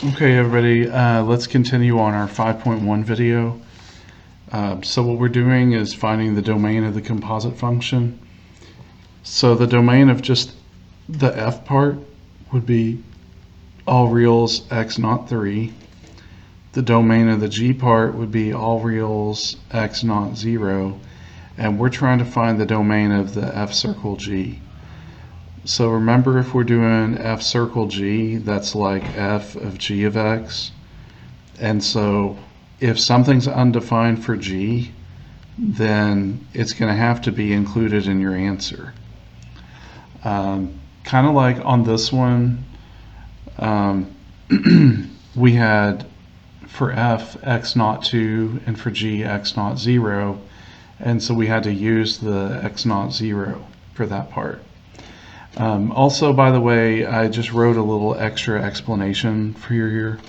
Okay, everybody, let's continue on our 5.1 video. So what we're doing is finding the domain of the composite function. So the domain of just the f part would be all reals x naught 3. The domain of the g part would be all reals x naught 0. And we're trying to find the domain of the f circle g. So remember, if we're doing f circle g, that's like f of g of x. And so if something's undefined for g, then it's going to have to be included in your answer. Kind of like on this one, we had for f x naught 2 and for g x naught 0. And so we had to use the x naught 0 for that part. Also, by the way, I just wrote a little extra explanation for you here.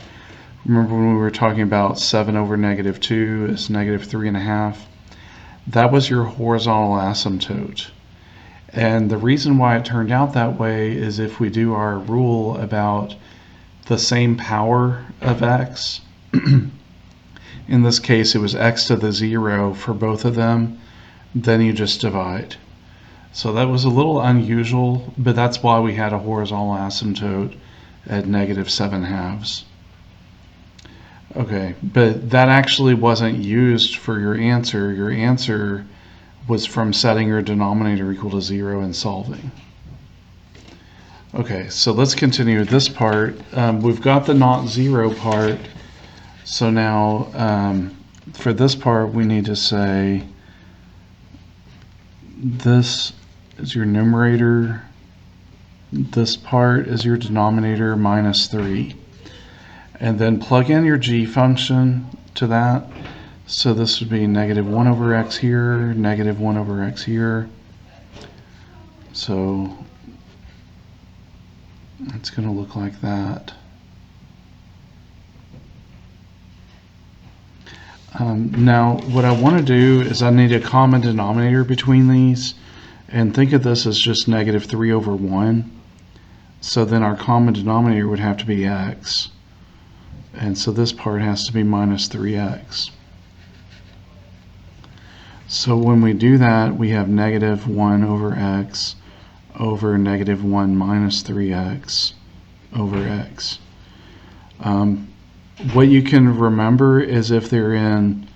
Remember when we were talking about 7 over negative 2 is negative 3.5? That was your horizontal asymptote. And the reason why it turned out that way is if we do our rule about the same power of x, in this case it was x to the 0 for both of them, then you just divide. So that was a little unusual, but that's why we had a horizontal asymptote at negative 7/2. Okay, but that actually wasn't used for your answer. Your answer was from setting your denominator equal to 0 and solving. Okay, so let's continue this part. We've got the not 0 part. So now for this part, we need to say this is your numerator, this part is your denominator minus 3. And then plug in your g function to that. So this would be negative 1 over x here, negative 1 over x here. So it's going to look like that. Now what I want to do is I need a common denominator between these. And think of this as just negative 3 over 1. So then our common denominator would have to be x. And so this part has to be minus 3x. So when we do that, we have negative 1 over x over negative 1 minus 3x over x. What you can remember is if they're in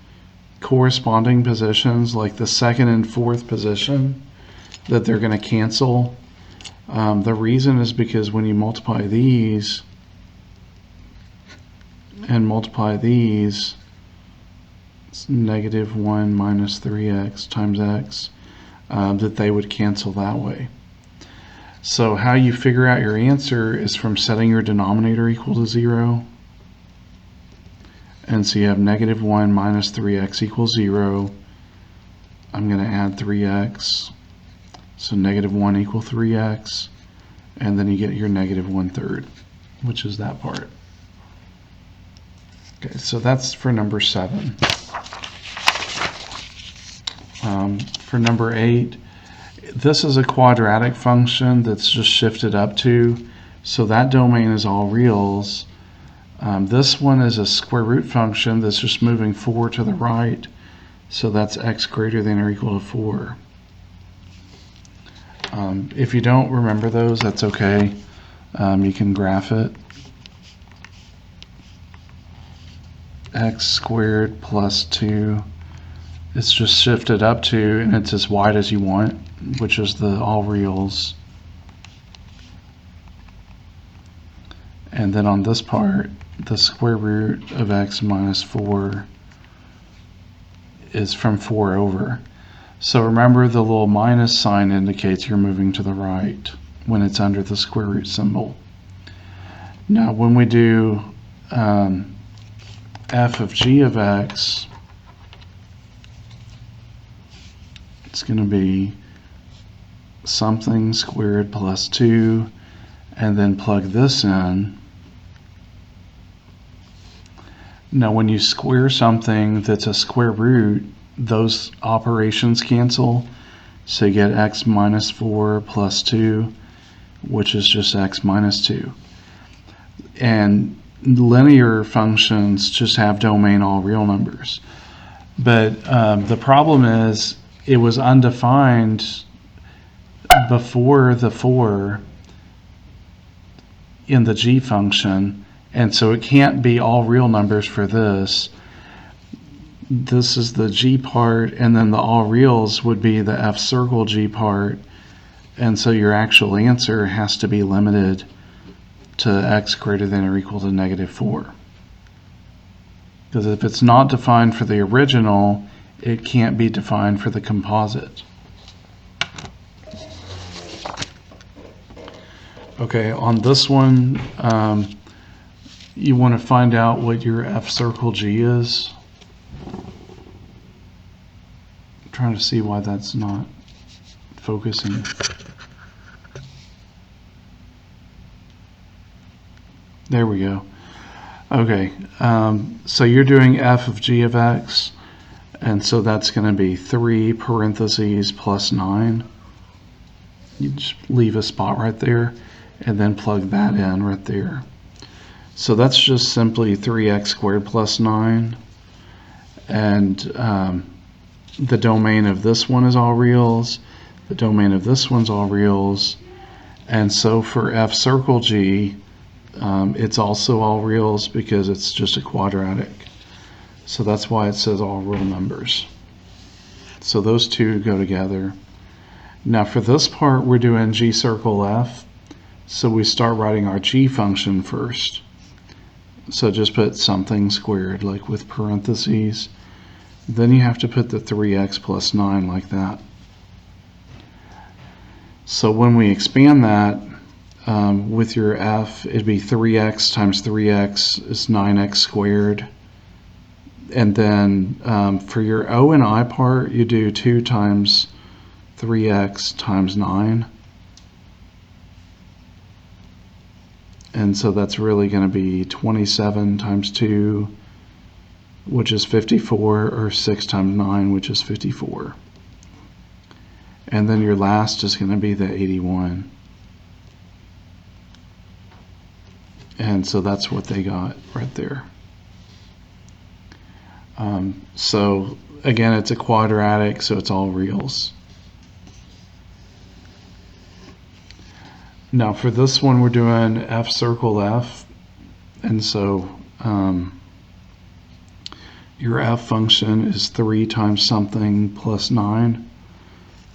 corresponding positions, like the second and fourth position, that they're going to cancel. The reason is because when you multiply these and multiply these, it's negative 1 minus 3x times x, that they would cancel that way. So how you figure out your answer is from setting your denominator equal to 0. And so you have negative 1 minus 3x equals 0. I'm going to add 3x. So negative 1 equal 3x, and then you get your negative 1/3, which is that part. Okay, so that's for number 7. For number 8, this is a quadratic function that's just shifted up to, so that domain is all reals. This one is a square root function that's just moving 4 to the right, so that's x greater than or equal to 4. If you don't remember those, that's okay. You can graph it. X squared plus 2. It's just shifted up to, and it's as wide as you want, which is the all reals. And then on this part, the square root of x minus 4 is from 4 over. So remember, the little minus sign indicates you're moving to the right when it's under the square root symbol. Now when we do f of g of x, it's going to be something squared plus 2, and then plug this in. Now when you square something that's a square root, those operations cancel, so you get x minus 4 plus 2, which is just x minus 2. And linear functions just have domain all real numbers. But the problem is it was undefined before the 4 in the g function, and so it can't be all real numbers for this. This is the g part, and then the all reals would be the f circle g part, and so your actual answer has to be limited to x greater than or equal to -4. Because if it's not defined for the original, it can't be defined for the composite. Okay, on this one, you want to find out what your f circle g is. I'm trying to see why that's not focusing. There we go. Okay, so you're doing f of g of x, and so that's going to be 3 parentheses plus 9. You just leave a spot right there, and then plug that in right there. So that's just simply 3x squared plus 9, and the domain of this one is all reals, the domain of this one's all reals, and so for f circle g, it's also all reals because it's just a quadratic. So that's why it says all real numbers. So those two go together. Now for this part, we're doing g circle f. So we start writing our g function first. So just put something squared, like with parentheses. Then you have to put the 3x plus 9 like that. So when we expand that, with your f, it'd be 3x times 3x is 9x squared. And then for your o and I part, you do 2 times 3x times 9. And so that's really going to be 27 times 2, which is 54, or 6 times 9, which is 54. And then your last is going to be the 81. And so that's what they got right there. So again, it's a quadratic, so it's all reals. Now for this one, we're doing f circle f, and so your f function is 3 times something plus 9,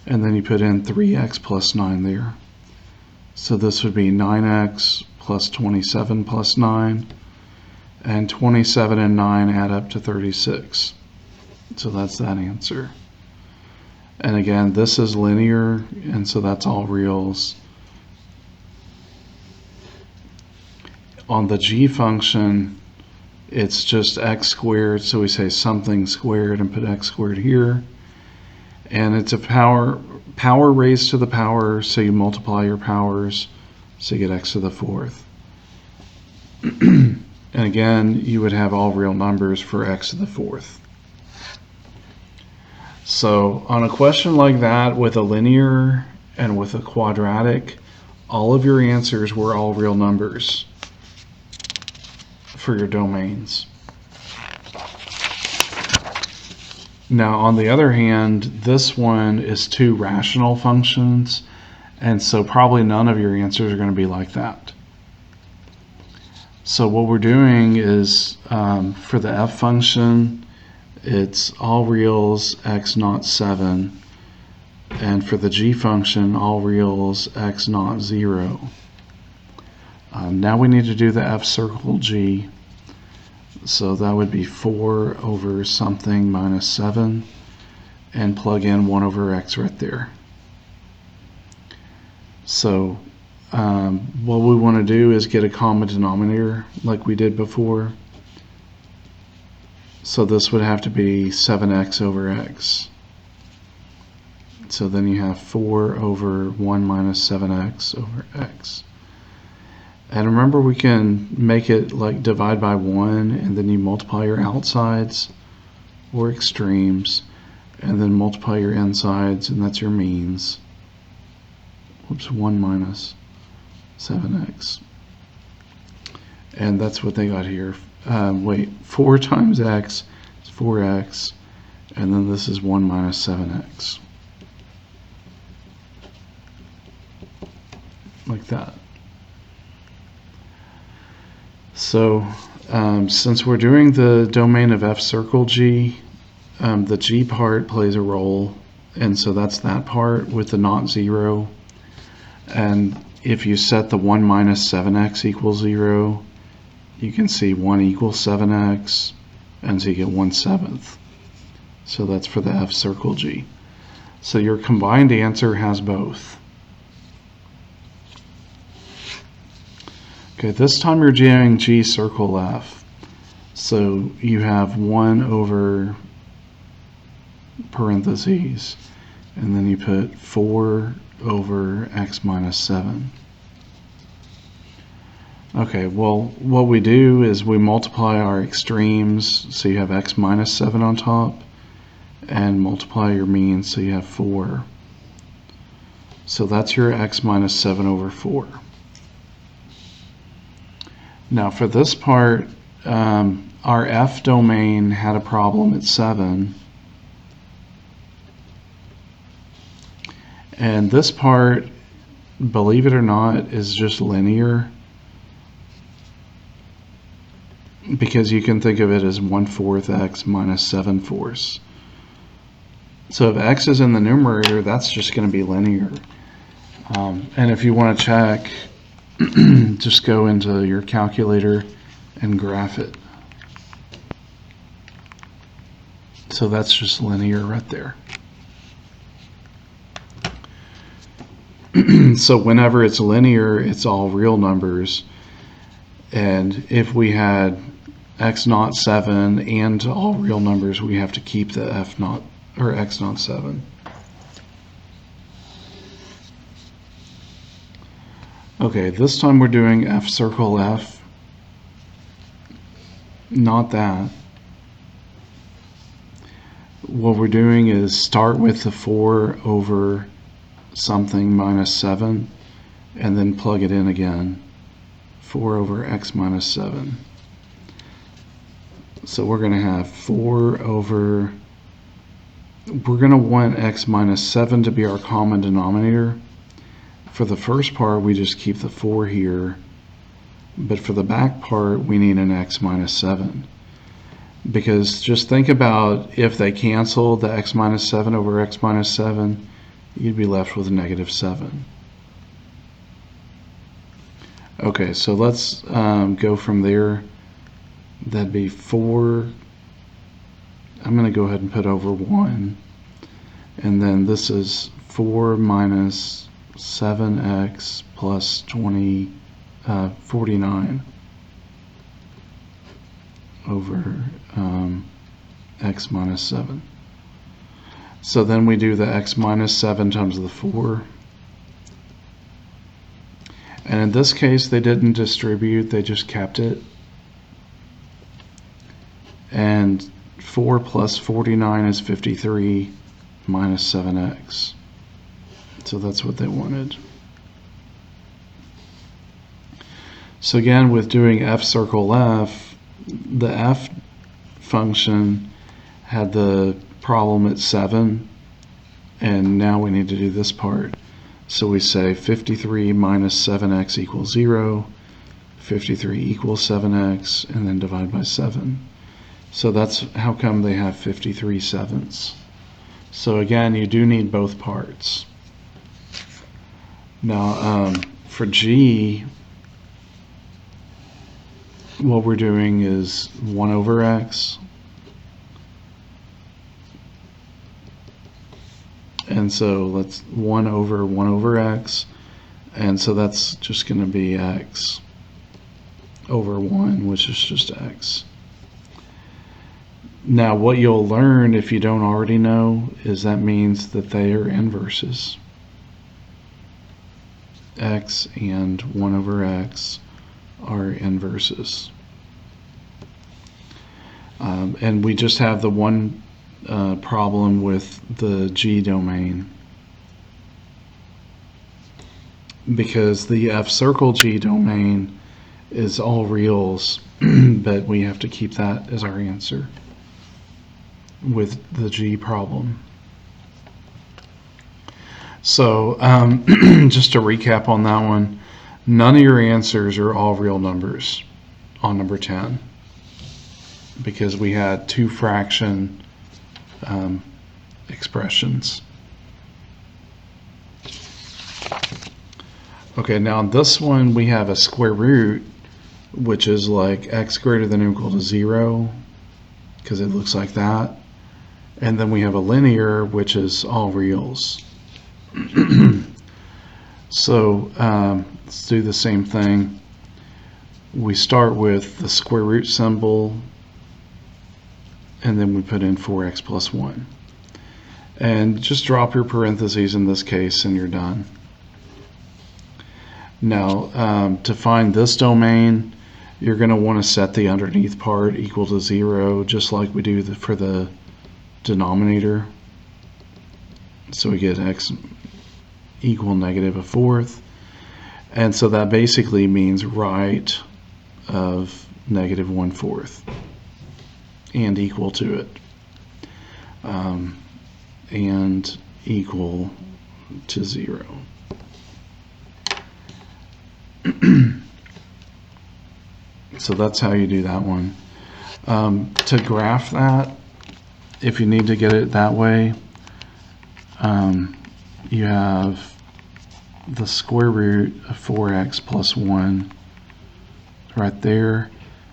and then you put in 3x plus 9 there. So this would be 9x plus 27 plus 9, and 27 and 9 add up to 36. So that's that answer. And again, this is linear, and so that's all reals. On the g function, it's just x squared, so we say something squared and put x squared here. And it's a power raised to the power, so you multiply your powers, so you get x to the 4th. And again, you would have all real numbers for x to the 4th. So on a question like that with a linear and with a quadratic, all of your answers were all real numbers for your domains. Now on the other hand, this one is 2 rational functions, and so probably none of your answers are going to be like that. So what we're doing is for the f function, it's all reals x naught 7, and for the g function, all reals x naught 0. Now we need to do the f circle g. So that would be 4 over something minus 7, and plug in 1 over x right there. So what we want to do is get a common denominator like we did before. So this would have to be 7x over x. So then you have 4 over 1 minus 7x over x. And remember, we can make it like divide by 1, and then you multiply your outsides or extremes, and then multiply your insides, and that's your means. Whoops, 1 minus 7x. And that's what they got here. Wait, 4 times x is 4x, and then this is 1 minus 7x. Like that. So since we're doing the domain of f circle g, the g part plays a role, and so that's that part with the not 0. And if you set the 1 minus 7x equals 0, you can see 1 equals 7x, and so you get 1/7. So that's for the f circle g. So your combined answer has both. Okay, this time you're doing g circle f. So you have 1 over parentheses, and then you put 4 over x minus 7. Okay, well, what we do is we multiply our extremes, so you have x minus 7 on top, and multiply your means, so you have 4. So that's your x minus 7 over 4. Now for this part, our f domain had a problem at 7. And this part, believe it or not, is just linear, because you can think of it as 1/4 x minus 7/4. So if x is in the numerator, that's just going to be linear. And if you want to check, just go into your calculator and graph it. So that's just linear right there. So whenever it's linear, it's all real numbers. And if we had x naught 7 and all real numbers, we have to keep the f naught or x naught 7. Okay, this time we're doing f circle f. Not that. What we're doing is start with the 4 over something minus 7, and then plug it in again. 4 over x minus 7. So we're going to have 4 over, we're going to want x minus 7 to be our common denominator. For the first part, we just keep the 4 here, but for the back part, we need an x minus 7. Because just think about if they cancel the x minus 7 over x minus 7, you'd be left with a negative 7. Okay, so let's go from there. That'd be 4. I'm going to go ahead and put over 1. And then this is 4 minus 7x plus 49 over x minus 7. So then we do the x minus 7 times the 4. And in this case, they didn't distribute, they just kept it. And 4 plus 49 is 53 minus 7x. So that's what they wanted. So again, with doing f circle f, the f function had the problem at 7, and now we need to do this part. So we say 53 minus 7x equals 0, 53 equals 7x, and then divide by 7. So that's how come they have 53/7. So again, you do need both parts. Now for g, what we're doing is 1 over x. And so let's 1 over x, and so that's just going to be x over 1, which is just x. Now what you'll learn, if you don't already know, is that means that they are inverses. X and 1 over x are inverses. And we just have the one problem with the G domain, because the F circle G domain is all reals, but we have to keep that as our answer with the G problem. So just to recap on that one, none of your answers are all real numbers on number 10 because we had two fraction expressions. Okay, now on this one we have a square root, which is like x greater than or equal to 0, because it looks like that. And then we have a linear, which is all reals. So let's do the same thing. We start with the square root symbol, and then we put in 4x plus 1. And just drop your parentheses in this case, and you're done. Now, to find this domain, you're going to want to set the underneath part equal to 0, just like we do for the denominator. So we get x equal negative a fourth. And so that basically means right of negative 1/4 and equal to it. And equal to 0. So that's how you do that one. To graph that, if you need to get it that way, you have the square root of 4x plus 1 right there.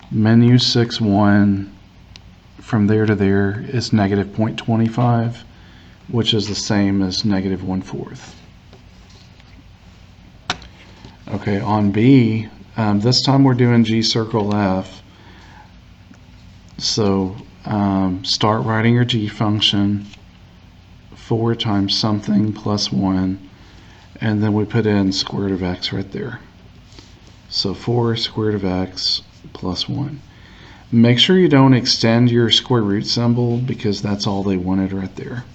Menu 6, 1 from there to there is negative 0.25, which is the same as negative 1/4. Okay, on B, this time we're doing G circle F. So start writing your G function, 4 times something plus 1, and then we put in square root of x right there. So 4 square root of x plus 1. Make sure you don't extend your square root symbol because that's all they wanted right there.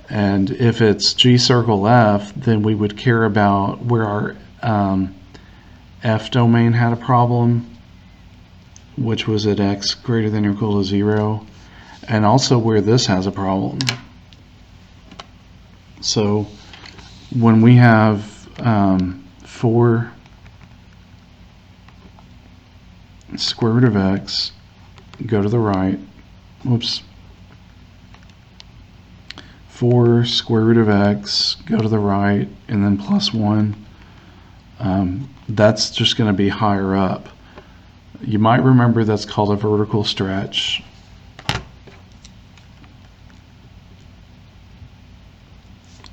And if it's G circle F, then we would care about where our F domain had a problem, which was at x greater than or equal to 0, and also where this has a problem. So when we have 4 square root of x, go to the right, whoops, 4 square root of x, go to the right, and then plus 1, that's just going to be higher up. You might remember that's called a vertical stretch.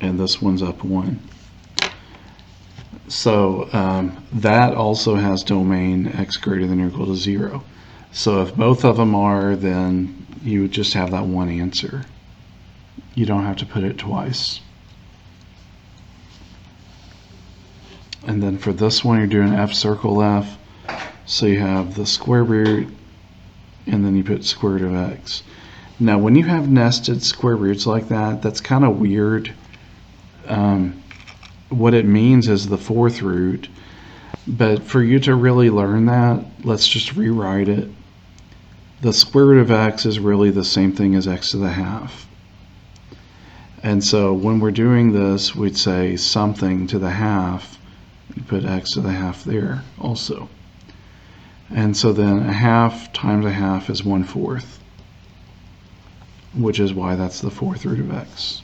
And this one's up 1. So that also has domain x greater than or equal to 0. So if both of them are, then you would just have that one answer. You don't have to put it twice. And then for this one, you're doing F circle F. So you have the square root, and then you put square root of x. Now, when you have nested square roots like that, that's kind of weird. What it means is the fourth root. But for you to really learn that, let's just rewrite it. The square root of x is really the same thing as x to the half. And so when we're doing this, we'd say something to the half. You put x to the half there also. And so then a half times a half is 1/4, which is why that's the fourth root of x.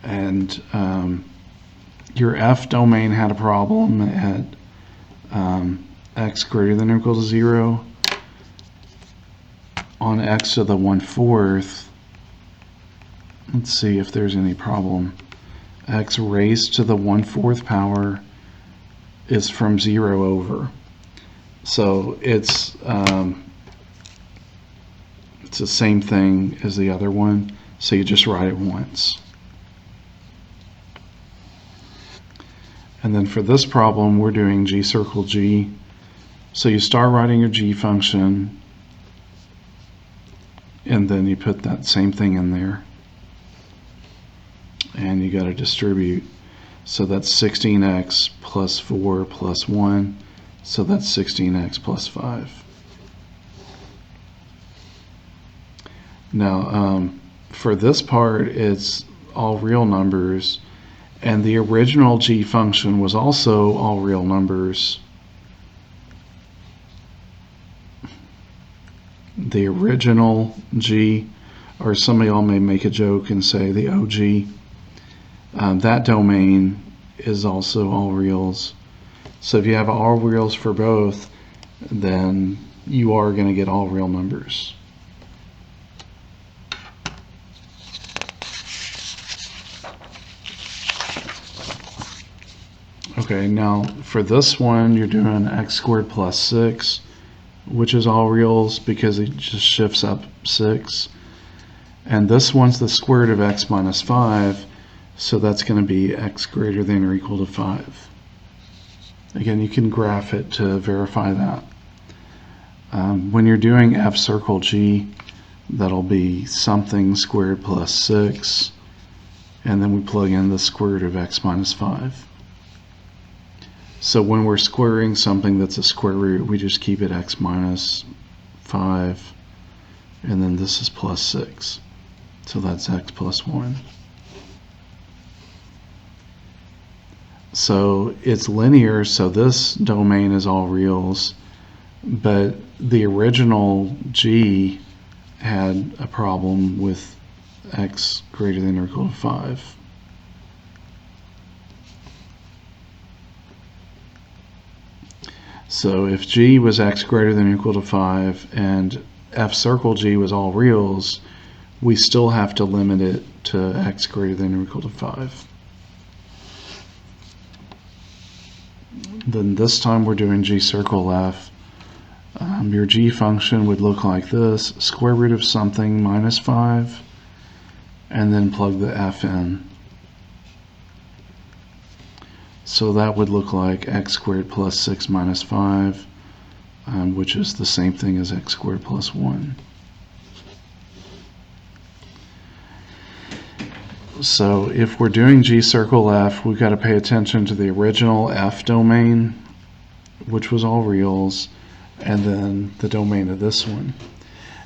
And your F domain had a problem at x greater than or equal to 0. On x to the 1/4, let's see if there's any problem. X raised to the 1/4 power is from 0 over. So it's the same thing as the other one, so you just write it once. And then for this problem, we're doing G circle G. So you start writing your G function, and then you put that same thing in there. and you got to distribute. So that's 16x plus 4 plus 1, so that's 16x plus 5. Now, for this part, it's all real numbers, and the original g function was also all real numbers. The original g, or some of y'all may make a joke and say the OG, that domain is also all reals. So if you have all reals for both, then you are going to get all real numbers. Okay, now for this one, you're doing x squared plus 6, which is all reals because it just shifts up 6. And this one's the square root of x minus 5, so that's going to be x greater than or equal to 5. Again, you can graph it to verify that. When you're doing f circle g, that'll be something squared plus 6, and then we plug in the square root of x minus 5. So when we're squaring something that's a square root, we just keep it x minus 5, and then this is plus 6. So that's x plus 1. So it's linear, so this domain is all reals, but the original g had a problem with x greater than or equal to 5. So if g was x greater than or equal to 5 and f circle g was all reals, we still have to limit it to x greater than or equal to 5. Then this time we're doing g circle f. Your g function would look like this: square root of something minus 5, and then plug the f in. So that would look like x squared plus 6 minus 5, which is the same thing as x squared plus 1. So if we're doing g circle f, we've got to pay attention to the original f domain, which was all reals, and then the domain of this one.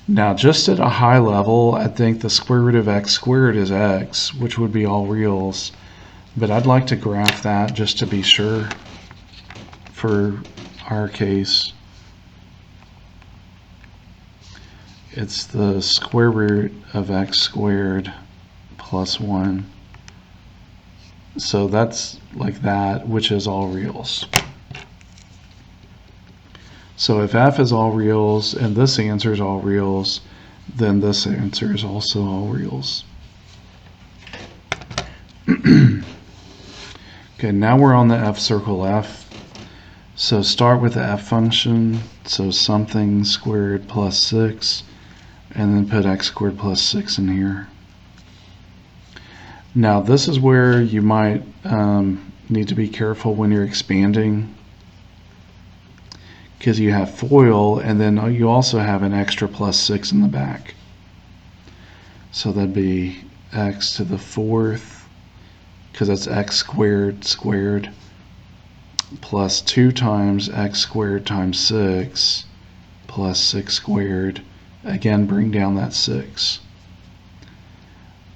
Now, just at a high level, I think the square root of x squared is x, which would be all reals. But I'd like to graph that just to be sure for our case. It's the square root of x squared plus 1. So that's like that, which is all reals. So if f is all reals and this answer is all reals, then this answer is also all reals. Okay, now we're on the f circle f. So start with the f function, so something squared plus 6, and then put x squared plus 6 in here. Now this is where you might need to be careful when you're expanding, because you have FOIL and then you also have an extra plus 6 in the back. So that'd be x to the 4th, because that's x squared squared, plus 2 times x squared times 6, plus 6 squared. Again, bring down that 6.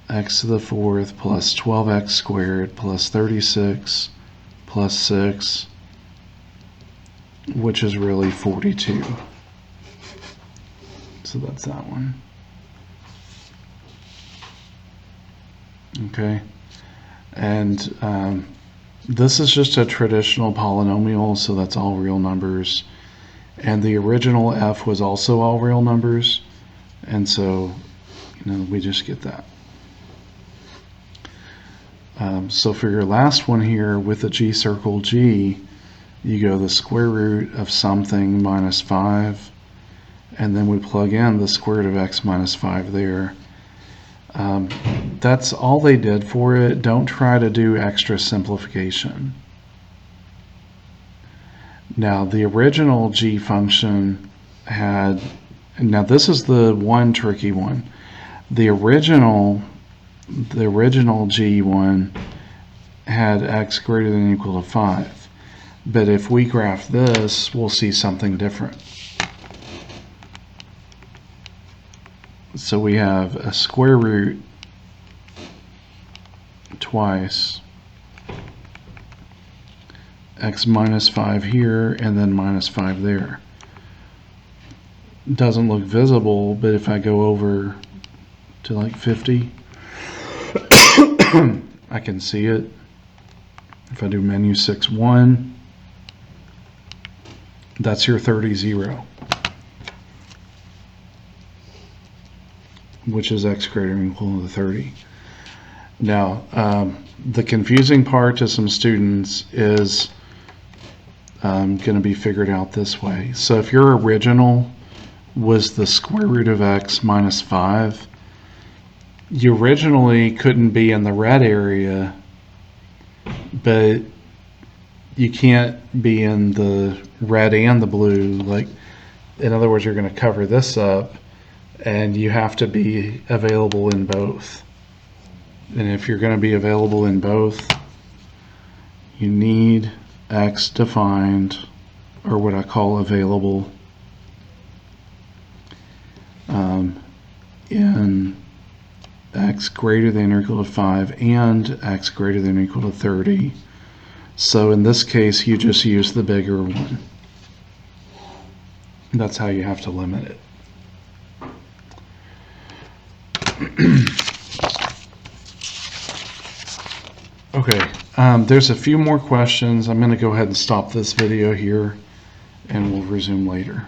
X to the 4th plus 12x squared plus 36 plus 6, which is really 42. So that's that one. Okay. And this is just a traditional polynomial, so that's all real numbers. And the original f was also all real numbers, and so we just get that. So for your last one here with the g circle g, you go the square root of something minus 5, and then we plug in the square root of x minus 5 there. That's all they did for it. Don't try to do extra simplification. Now the original g function had, now this is the one tricky one. The original the original G one had x greater than or equal to 5. But if we graph this, we'll see something different. So we have a square root twice, x minus 5 here, and then minus 5 there. Doesn't look visible, but if I go over to like 50, I can see it. If I do menu 6-1, that's your 30-0, which is x greater than or equal to 30. Now, the confusing part to some students is going to be figured out this way. So if your original was the square root of x minus 5, you originally couldn't be in the red area, but you can't be in the red and the blue. Like, in other words, you're going to cover this up, and you have to be available in both. And if you're going to be available in both, you need x defined, or what I call available, in x greater than or equal to 5 and x greater than or equal to 30. So in this case, you just use the bigger one. That's how you have to limit it. Okay, there's a few more questions. I'm going to go ahead and stop this video here, and we'll resume later.